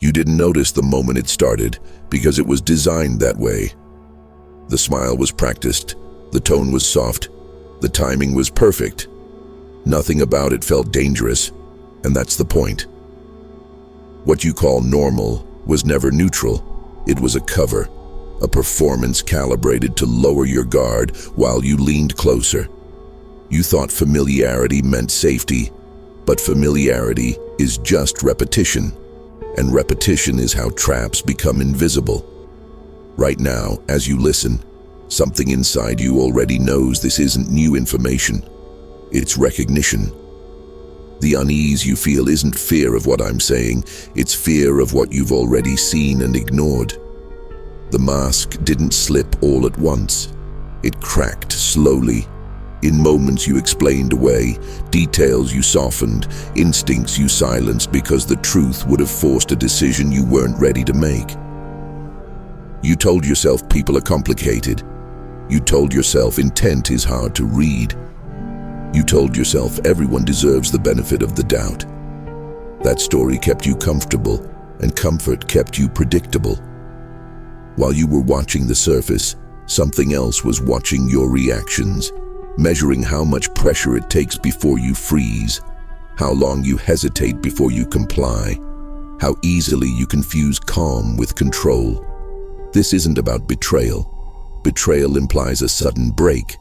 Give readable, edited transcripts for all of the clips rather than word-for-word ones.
You didn't notice the moment it started because it was designed that way. The smile was practiced, the tone was soft, the timing was perfect. Nothing about it felt dangerous, and that's the point. What you call normal was never neutral. It was a cover, a performance calibrated to lower your guard while you leaned closer. You thought familiarity meant safety, but familiarity is just repetition, and repetition is how traps become invisible. Right now, as you listen, something inside you already knows this isn't new information. It's recognition. The unease you feel isn't fear of what I'm saying, it's fear of what you've already seen and ignored. The mask didn't slip all at once. It cracked slowly. In moments you explained away, details you softened, instincts you silenced because the truth would have forced a decision you weren't ready to make. You told yourself people are complicated. You told yourself intent is hard to read. You told yourself everyone deserves the benefit of the doubt. That story kept you comfortable, and comfort kept you predictable. While you were watching the surface, something else was watching your reactions, measuring how much pressure it takes before you freeze, how long you hesitate before you comply, how easily you confuse calm with control. This isn't about betrayal. Betrayal implies a sudden break.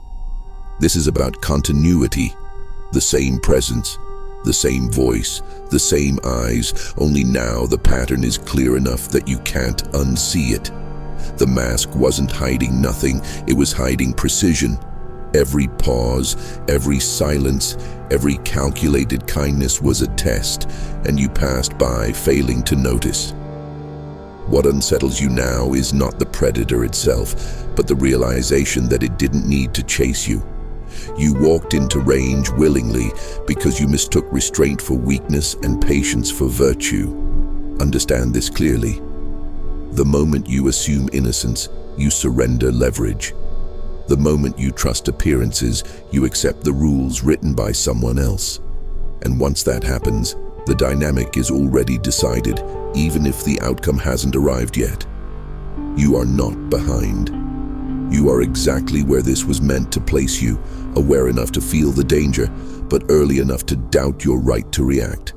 This is about continuity, the same presence, the same voice, the same eyes, only now the pattern is clear enough that you can't unsee it. The mask wasn't hiding nothing, it was hiding precision. Every pause, every silence, every calculated kindness was a test, and you passed by, failing to notice. What unsettles you now is not the predator itself, but the realization that it didn't need to chase you. You walked into range willingly because you mistook restraint for weakness and patience for virtue. Understand this clearly. The moment you assume innocence, you surrender leverage. The moment you trust appearances, you accept the rules written by someone else. And once that happens, the dynamic is already decided, even if the outcome hasn't arrived yet. You are not behind. You are exactly where this was meant to place you, aware enough to feel the danger, but early enough to doubt your right to react.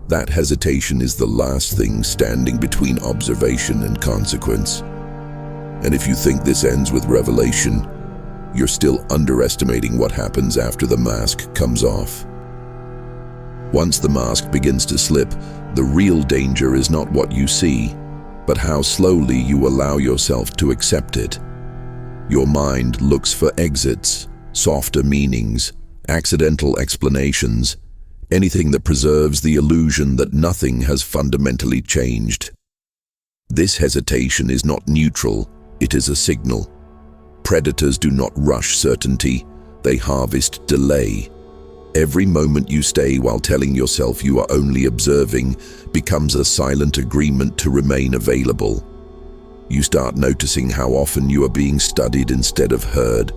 That hesitation is the last thing standing between observation and consequence. And if you think this ends with revelation, you're still underestimating what happens after the mask comes off. Once the mask begins to slip, the real danger is not what you see, but how slowly you allow yourself to accept it. Your mind looks for exits, softer meanings, accidental explanations, anything that preserves the illusion that nothing has fundamentally changed. This hesitation is not neutral, it is a signal. Predators do not rush certainty, they harvest delay. Every moment you stay while telling yourself you are only observing becomes a silent agreement to remain available. You start noticing how often you are being studied instead of heard,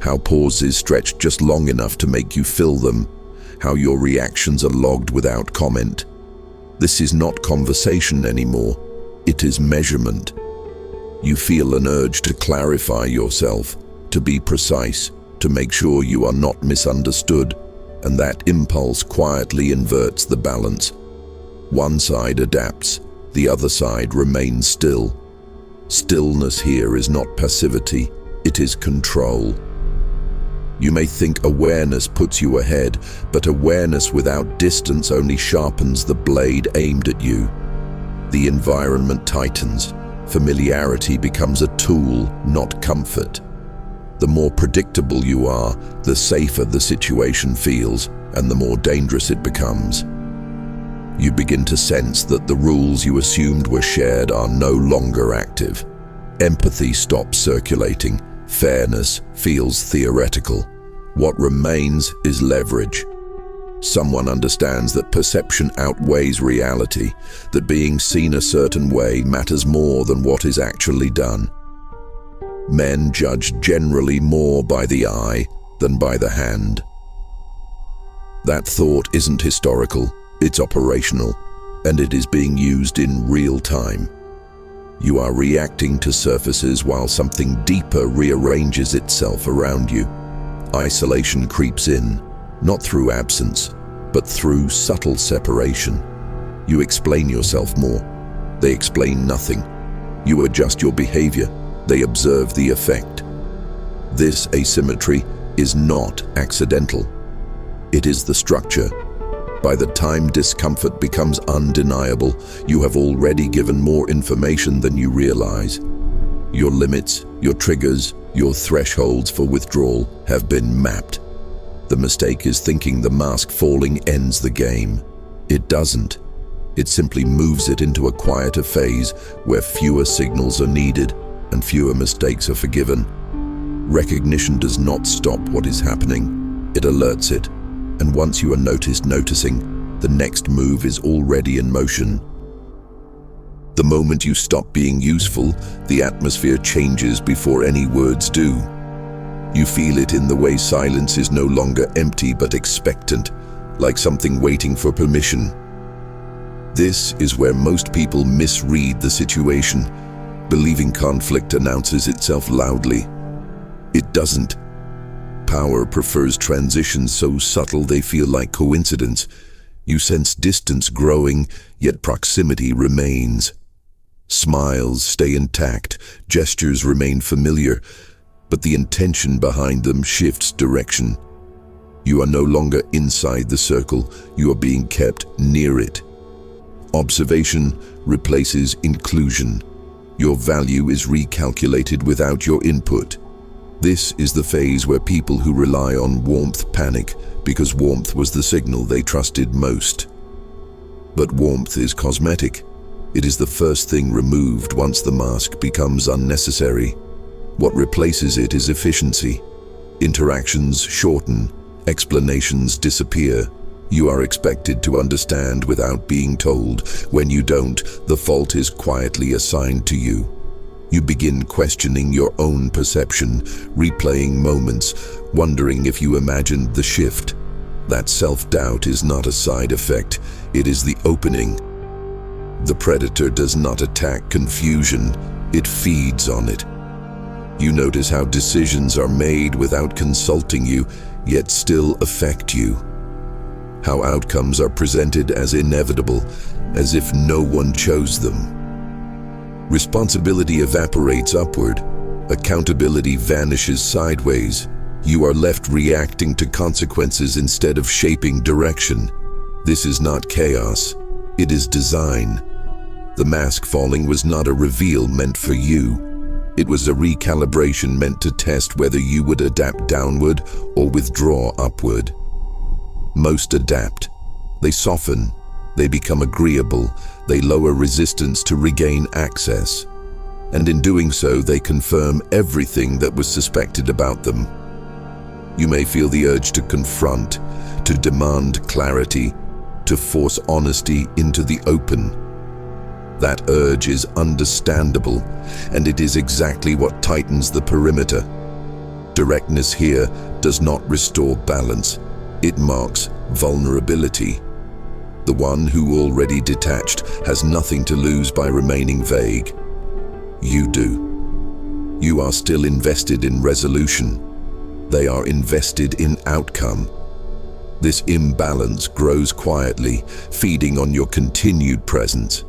how pauses stretch just long enough to make you fill them, how your reactions are logged without comment. This is not conversation anymore, it is measurement. You feel an urge to clarify yourself, to be precise, to make sure you are not misunderstood, and that impulse quietly inverts the balance. One side adapts, the other side remains still. Stillness here is not passivity, it is control. You may think awareness puts you ahead, but awareness without distance only sharpens the blade aimed at you. The environment tightens. Familiarity becomes a tool, not comfort. The more predictable you are, the safer the situation feels, and the more dangerous it becomes. You begin to sense that the rules you assumed were shared are no longer active. Empathy stops circulating. Fairness feels theoretical. What remains is leverage. Someone understands that perception outweighs reality, that being seen a certain way matters more than what is actually done. Men judge generally more by the eye than by the hand. That thought isn't historical, it's operational. and it is being used in real time. You are reacting to surfaces while something deeper rearranges itself around you. Isolation creeps in, not through absence, but through subtle separation. You explain yourself more. They explain nothing. You adjust your behavior. They observe the effect. This asymmetry is not accidental. It is the structure. By the time discomfort becomes undeniable, you have already given more information than you realize. Your limits, your triggers, your thresholds for withdrawal have been mapped. The mistake is thinking the mask falling ends the game. It doesn't. It simply moves it into a quieter phase where fewer signals are needed and fewer mistakes are forgiven. Recognition does not stop what is happening. It alerts it. And once you are noticing, the next move is already in motion. The moment you stop being useful, the atmosphere changes before any words do. You feel it in the way silence is no longer empty but expectant, like something waiting for permission. This is where most people misread the situation, believing conflict announces itself loudly. It doesn't. Power prefers transitions so subtle they feel like coincidence. You sense distance growing, yet proximity remains. Smiles stay intact, gestures remain familiar, but the intention behind them shifts direction. You are no longer inside the circle, you are being kept near it. Observation replaces inclusion. Your value is recalculated without your input. This is the phase where people who rely on warmth panic because warmth was the signal they trusted most. But warmth is cosmetic. It is the first thing removed once the mask becomes unnecessary. What replaces it is efficiency. Interactions shorten, explanations disappear. You are expected to understand without being told. When you don't, the fault is quietly assigned to you. You begin questioning your own perception, replaying moments, wondering if you imagined the shift. That self-doubt is not a side effect, it is the opening. The predator does not attack confusion, it feeds on it. You notice how decisions are made without consulting you, yet still affect you. How outcomes are presented as inevitable, as if no one chose them. Responsibility evaporates upward. Accountability vanishes sideways. You are left reacting to consequences instead of shaping direction. This is not chaos. It is design. The mask falling was not a reveal meant for you. It was a recalibration meant to test whether you would adapt downward or withdraw upward. Most adapt. They soften. They become agreeable. They lower resistance to regain access. And in doing so, they confirm everything that was suspected about them. You may feel the urge to confront, to demand clarity, to force honesty into the open. That urge is understandable, and it is exactly what tightens the perimeter. Directness here does not restore balance. It marks vulnerability. The one who already detached has nothing to lose by remaining vague. You do. You are still invested in resolution. They are invested in outcome. This imbalance grows quietly, feeding on your continued presence.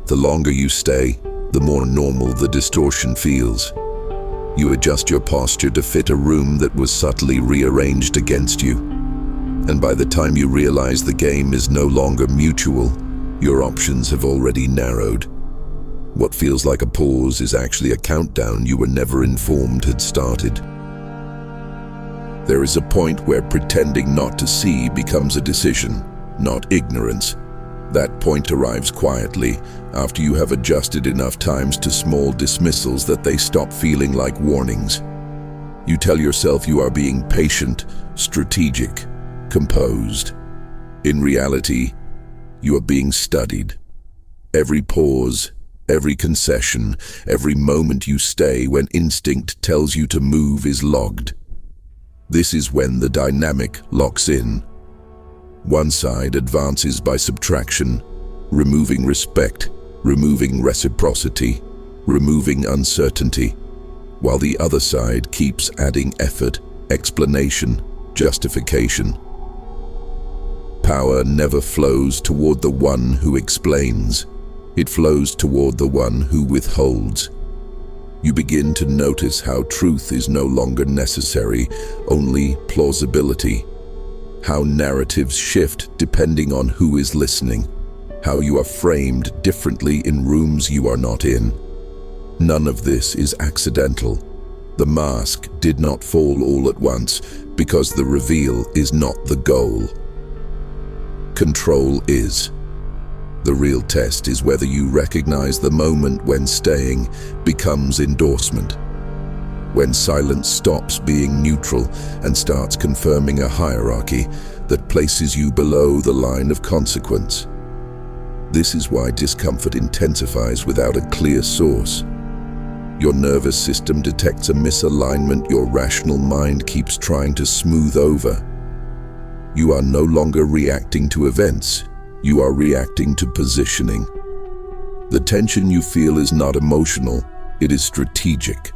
The longer you stay, the more normal the distortion feels. You adjust your posture to fit a room that was subtly rearranged against you. And by the time you realize the game is no longer mutual, your options have already narrowed. What feels like a pause is actually a countdown you were never informed had started. There is a point where pretending not to see becomes a decision, not ignorance. That point arrives quietly, after you have adjusted enough times to small dismissals that they stop feeling like warnings. You tell yourself you are being patient, strategic, composed. In reality, you are being studied. Every pause, every concession, every moment you stay when instinct tells you to move is logged. This is when the dynamic locks in. One side advances by subtraction, removing respect, removing reciprocity, removing uncertainty, while the other side keeps adding effort, explanation, justification. Power never flows toward the one who explains. It flows toward the one who withholds. You begin to notice how truth is no longer necessary, only plausibility. How narratives shift depending on who is listening. How you are framed differently in rooms you are not in. None of this is accidental. The mask did not fall all at once because the reveal is not the goal. Control is. The real test is whether you recognize the moment when staying becomes endorsement. When silence stops being neutral and starts confirming a hierarchy that places you below the line of consequence. This is why discomfort intensifies without a clear source. Your nervous system detects a misalignment your rational mind keeps trying to smooth over. You are no longer reacting to events. You are reacting to positioning. The tension you feel is not emotional, it is strategic.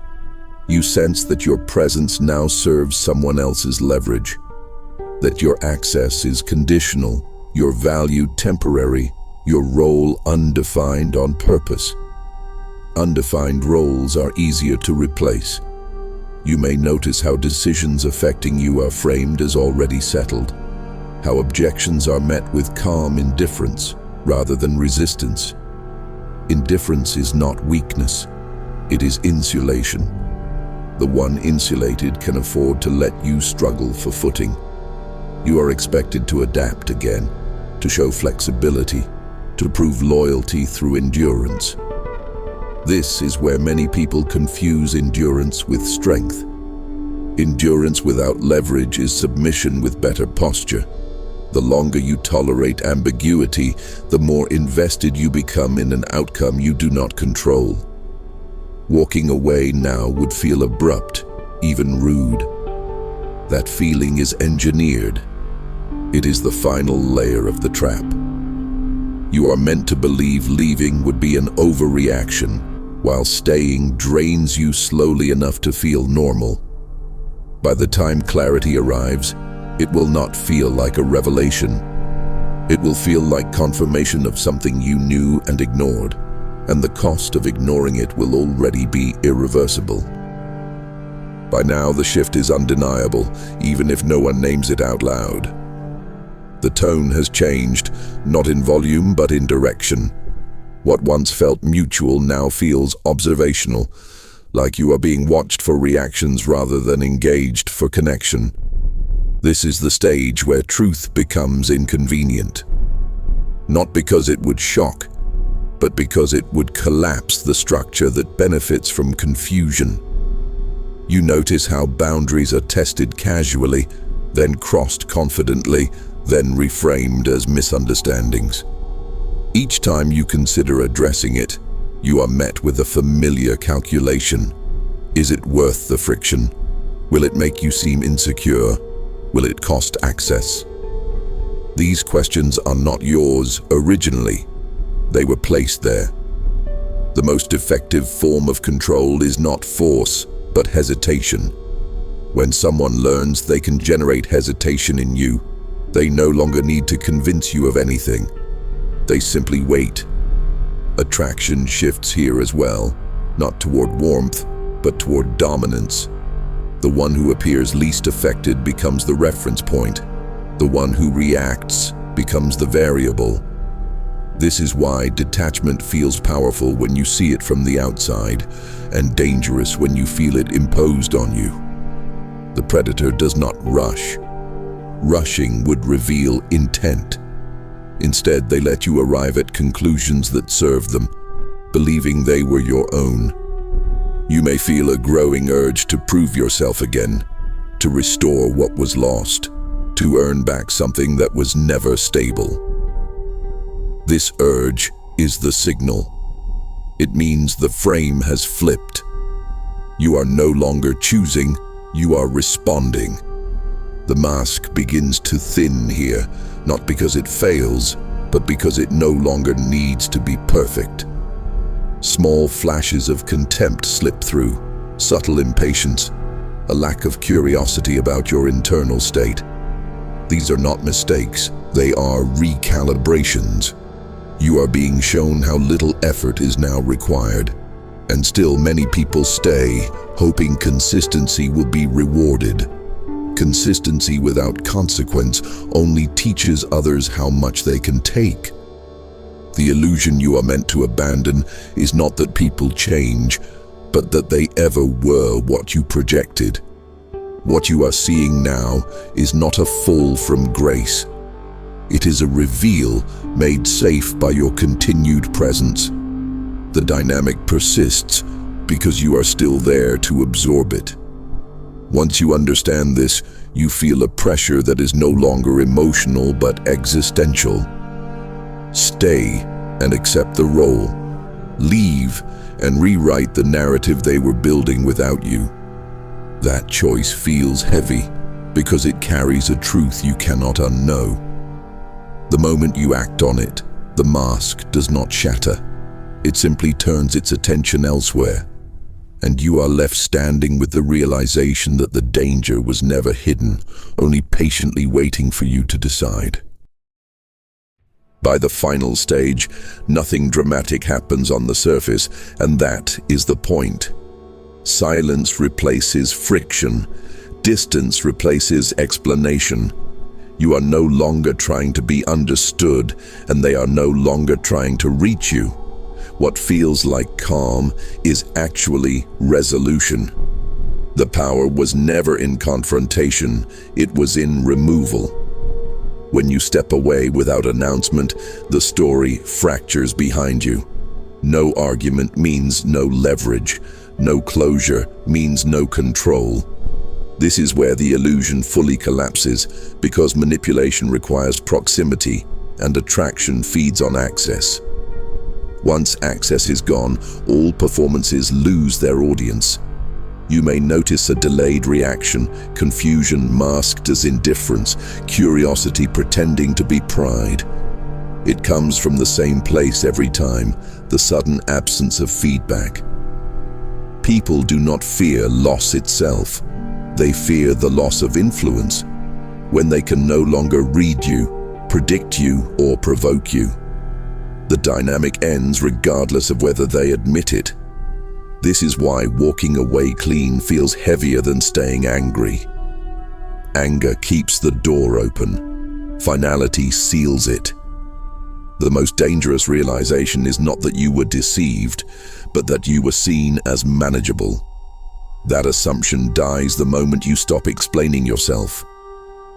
You sense that your presence now serves someone else's leverage, that your access is conditional, your value temporary, your role undefined on purpose. Undefined roles are easier to replace. You may notice how decisions affecting you are framed as already settled, how objections are met with calm indifference rather than resistance. Indifference is not weakness, it is insulation. The one insulated can afford to let you struggle for footing. You are expected to adapt again, to show flexibility, to prove loyalty through endurance. This is where many people confuse endurance with strength. Endurance without leverage is submission with better posture. The longer you tolerate ambiguity, the more invested you become in an outcome you do not control. Walking away now would feel abrupt, even rude. That feeling is engineered. It is the final layer of the trap. You are meant to believe leaving would be an overreaction, while staying drains you slowly enough to feel normal. By the time clarity arrives, it will not feel like a revelation. It will feel like confirmation of something you knew and ignored, and the cost of ignoring it will already be irreversible. By now, the shift is undeniable, even if no one names it out loud. The tone has changed, not in volume but in direction. What once felt mutual now feels observational, like you are being watched for reactions rather than engaged for connection. This is the stage where truth becomes inconvenient. Not because it would shock, but because it would collapse the structure that benefits from confusion. You notice how boundaries are tested casually, then crossed confidently, then reframed as misunderstandings. Each time you consider addressing it, you are met with a familiar calculation. Is it worth the friction? Will it make you seem insecure? Will it cost access? These questions are not yours originally. They were placed there. The most effective form of control is not force, but hesitation. When someone learns they can generate hesitation in you, they no longer need to convince you of anything. They simply wait. Attraction shifts here as well, not toward warmth, but toward dominance. The one who appears least affected becomes the reference point. The one who reacts becomes the variable. This is why detachment feels powerful when you see it from the outside, and dangerous when you feel it imposed on you. The predator does not rush. Rushing would reveal intent. Instead, they let you arrive at conclusions that serve them, believing they were your own. You may feel a growing urge to prove yourself again, to restore what was lost, to earn back something that was never stable. This urge is the signal. It means the frame has flipped. You are no longer choosing, you are responding. The mask begins to thin here, not because it fails, but because it no longer needs to be perfect. Small flashes of contempt slip through, subtle impatience, a lack of curiosity about your internal state. These are not mistakes, they are recalibrations. You are being shown how little effort is now required. And still many people stay, hoping consistency will be rewarded. Consistency without consequence only teaches others how much they can take. The illusion you are meant to abandon is not that people change, but that they ever were what you projected. What you are seeing now is not a fall from grace. It is a reveal made safe by your continued presence. The dynamic persists because you are still there to absorb it. Once you understand this, you feel a pressure that is no longer emotional but existential. Stay and accept the role. Leave and rewrite the narrative they were building without you. That choice feels heavy because it carries a truth you cannot unknow. The moment you act on it, the mask does not shatter. It simply turns its attention elsewhere, and you are left standing with the realization that the danger was never hidden, only patiently waiting for you to decide. By the final stage, nothing dramatic happens on the surface, and that is the point. Silence replaces friction. Distance replaces explanation. You are no longer trying to be understood, and they are no longer trying to reach you. What feels like calm is actually resolution. The power was never in confrontation, it was in removal. When you step away without announcement, the story fractures behind you. No argument means no leverage. No closure means no control. This is where the illusion fully collapses, because manipulation requires proximity and attraction feeds on access. Once access is gone, all performances lose their audience. You may notice a delayed reaction, confusion masked as indifference, curiosity pretending to be pride. It comes from the same place every time, the sudden absence of feedback. People do not fear loss itself. They fear the loss of influence, when they can no longer read you, predict you, or provoke you. The dynamic ends regardless of whether they admit it. This is why walking away clean feels heavier than staying angry. Anger keeps the door open. Finality seals it. The most dangerous realization is not that you were deceived, but that you were seen as manageable. That assumption dies the moment you stop explaining yourself.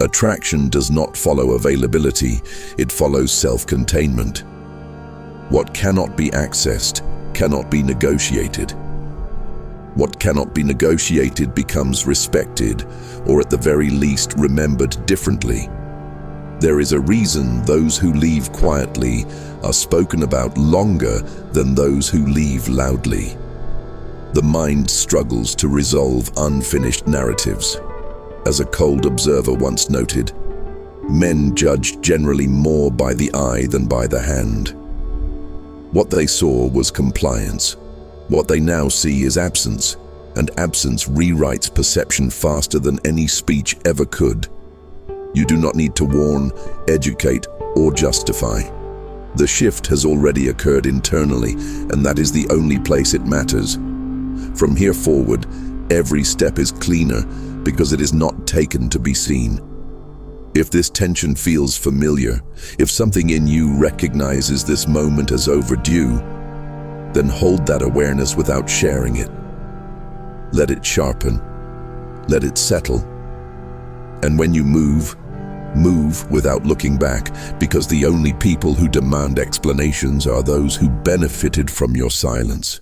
Attraction does not follow availability, it follows self-containment. What cannot be accessed cannot be negotiated. What cannot be negotiated becomes respected, or at the very least remembered differently. There is a reason those who leave quietly are spoken about longer than those who leave loudly. The mind struggles to resolve unfinished narratives. As a cold observer once noted, men judge generally more by the eye than by the hand. What they saw was compliance. What they now see is absence, and absence rewrites perception faster than any speech ever could. You do not need to warn, educate, or justify. The shift has already occurred internally, and that is the only place it matters. From here forward, every step is cleaner because it is not taken to be seen. If this tension feels familiar, if something in you recognizes this moment as overdue, then hold that awareness without sharing it. Let it sharpen. Let it settle. And when you move without looking back, because the only people who demand explanations are those who benefited from your silence.